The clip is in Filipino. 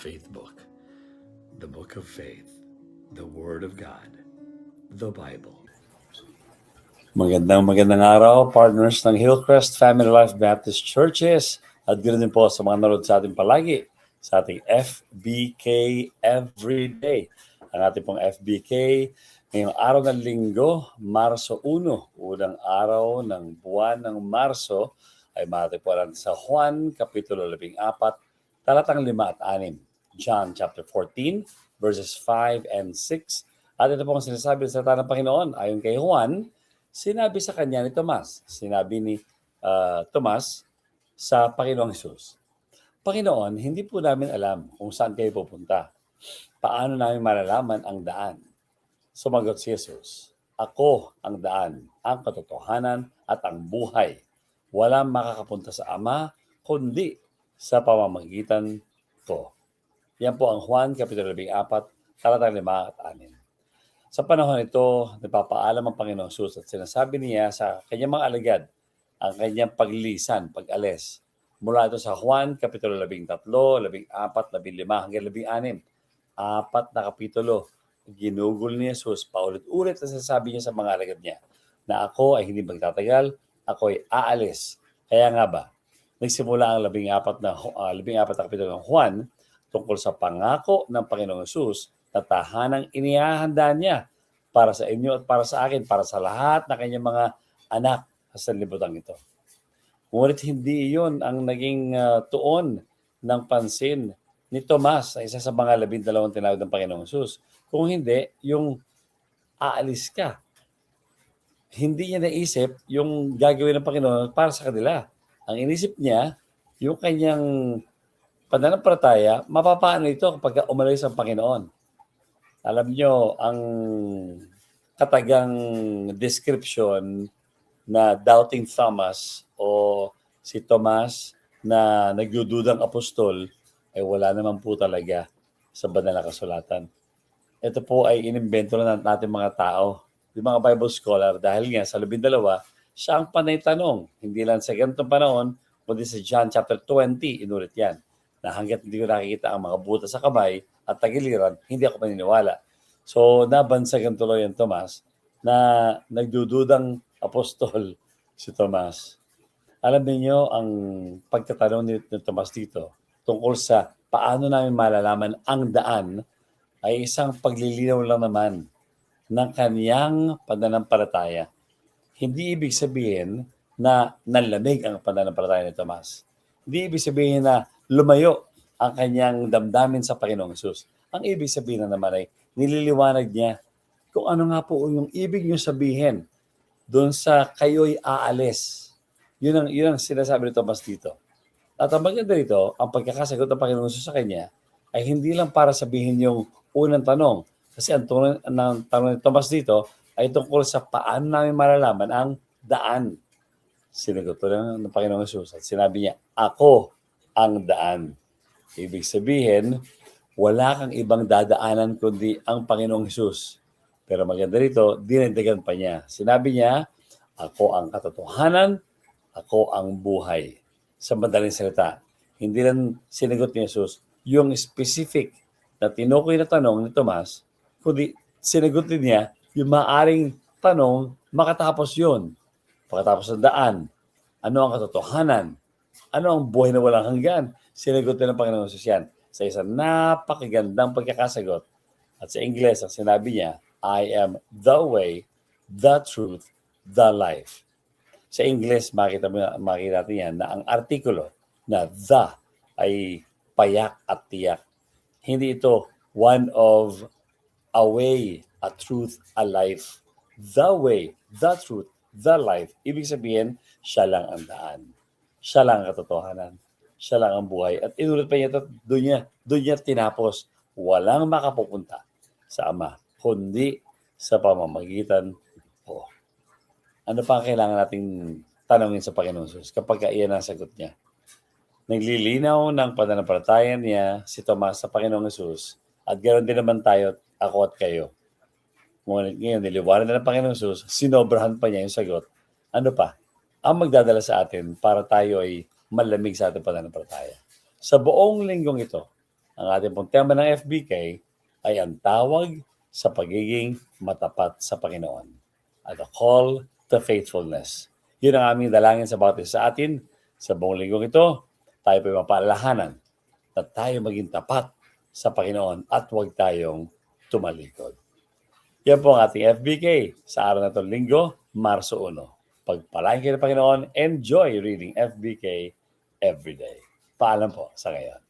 faith book, the book of faith, the Word of God, the Bible. Magandang araw, partners ng Hillcrest Family Life Baptist Churches at ganoon din po sa mga nanood sa ating palagi sa ating FBK Everyday. Ang ating pong FBK ngayong araw ng linggo, Marso 1, unang araw ng buwan ng Marso, ay matagpuan sa Juan, Kapitulo 14, talatang 5 at 6. John chapter 14, verses 5 and 6. At ito pong sinasabi sa ng Panginoon ayon kay Juan. Sinabi sa kanya ni Tomas, sinabi ni Tomas sa Panginoong Hesus, Panginoon, hindi po namin alam kung saan kayo pupunta. Paano namin malalaman ang daan? Sumagot si Jesus, Ako ang daan, ang katotohanan at ang buhay. Walang makakapunta sa Ama, kundi sa pamamagitan ko. Yan po ang Juan, Kapitulo 14, talatang 5 at 6. Sa panahon ito, nagpapaalam ang Panginoong Jesus at sinasabi niya sa kanyang mga alagad ang kanyang paglilisan, pag-alis. Mula ito sa Juan, Kapitulo 13, 14, 15 hanggang 16. 4 na kapitulo. Ginugol ni Jesus, paulit-ulit na sinasabi niya sa mga alagad niya na ako ay hindi magtatagal, ako ay aalis. Kaya nga ba, nagsimula ang 14 na kapitulo ng Juan tungkol sa pangako ng Panginoong Jesus na tahanang inihahanda niya para sa inyo at para sa akin, para sa lahat na kanyang mga anak sa sanlibutan ito. Ngunit hindi iyon ang naging tuon ng pansin ni Tomas, isa sa mga 12 tinawag ng Panginoong Jesus. Kung hindi, yung aalis ka. Hindi niya naisip yung gagawin ng Panginoon para sa kanila. Ang inisip niya, yung kanyang pananampalataya, mapapaano ito kapag umalis ang Panginoon. Alam nyo, ang katagang description na doubting Thomas o si Tomas na nagdududang apostol ay wala naman po talaga sa banal na kasulatan. Ito po ay inimbento na natin mga tao, yung mga Bible scholar, dahil nga sa 12, siya ang panay tanong. Hindi lang sa ganitong panahon, kundi sa John chapter 20, inulit yan. Na hanggat hindi ko nakikita ang mga butas sa kamay at tagiliran, hindi ako paniniwala. So, nabansagan tuloy ang Tomas na nagdududang apostol si Tomas. Alam niyo ang pagtatanong ni Tomas dito tungkol sa paano namin malalaman ang daan ay isang paglilinaw lang naman ng kaniyang pananampalataya. Hindi ibig sabihin na nanlamig ang pananampalataya ni Tomas. Hindi ibig sabihin na lumayo ang kanyang damdamin sa Panginoong Hesus. Ang ibig sabihin na naman ay nililiwanag niya kung ano nga po yung ibig niyo sabihin doon sa kayo'y aalis. Yun ang sinasabi ni Tomas dito. At ang maganda dito, ang pagkakasagot ng Panginoong Hesus sa kanya ay hindi lang para sabihin yung unang tanong. Kasi ang tanong ni Tomas dito ay tungkol sa paano namin malalaman ang daan. Sinagot ng Panginoong Hesus at sinabi niya, Ako ang daan. Ibig sabihin, wala kang ibang dadaanan kundi ang Panginoong Hesus. Pero maganda rito, dinagdagan pa niya. Sinabi niya, Ako ang katotohanan, ako ang buhay. Sa madaling salita, hindi lang sinagot ni Hesus yung specific na tinukoy na tanong ni Tomas, kundi sinagot din niya yung maaring tanong makatapos yun. Pagkatapos ng daan, ano ang katotohanan? Ano ang buhay na walang hanggan? Sinagot din ng Panginoong Hesus yan sa isang napakagandang pagkakasagot. At sa Ingles, ang sinabi niya, I am the way, the truth, the life. Sa Ingles, makita natin yan na ang artikulo na the ay payak at tiyak. Hindi ito one of a way, a truth, a life. The way, the truth, the life. Ibig sabihin, siya lang ang daan. Siya lang ang katotohanan. Siya lang ang buhay. At inulit pa niya ito, doon niya tinapos. Walang makapupunta sa Ama, kundi sa pamamagitan ko. Ano pa ang kailangan nating tanongin sa Panginoon Jesus kapag iyan ang sagot niya? Naglilinaw ng pananampalataya niya si Tomas sa Panginoong Jesus at ganoon din naman tayo, ako at kayo. Ngunit ngayon, niliwanag na ng Panginoong Jesus, sinobrahan pa niya yung sagot. Ano pa? Ang magdadala sa atin para tayo ay malamig sa ating pananampalataya. Sa buong linggong ito, Ang ating pong tema ng FBK ay ang tawag sa pagiging matapat sa Panginoon at a call to faithfulness. Yun ang aming dalangin sa bawat isa sa atin. Sa buong linggong ito, tayo po mapaalalahanan na tayo maging tapat sa Panginoon at huwag tayong tumalikod. Yan po ang ating FBK sa araw na itong linggo, Marso 1. Pagpalain kayo ng Panginoon, enjoy reading FBK every day. Paalam po sa ngayon.